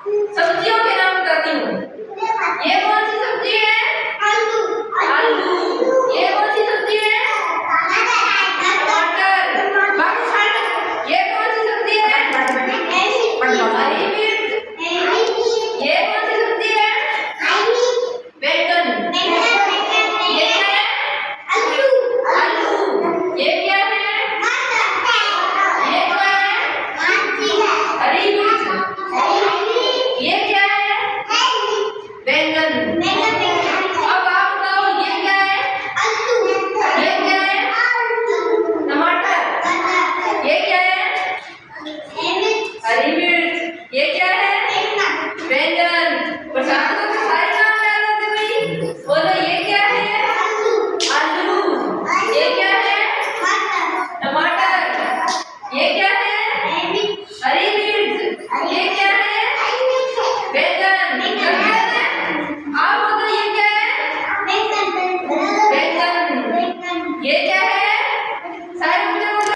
सब्जियों के नाम बताती हूँ। ये कौन सी सब्जी है? आलू। ये कौन सी सब्जी है? टमाटर। बाकी साइड ये कौन सी सब्जी है? हरी मिर्च। ये कौन सी सब्जी है? बैंगन। ये क्या है? आलू। ये क्या है? ये क्या है? हरी मिर्च। ये क्या है? बैंगन। अब आप बताओ ये क्या है? ये क्या है? टमाटर। ये क्या है? हरी मिर्च। ये क्या है? बैंगन। प्रसाद को तो सारे नाम याद आते भाई। बोलो ये क्या है? आलू। ये क्या है? टमाटर। ये क्या है? हरी मिर्च। ये क्या है? बैंगन।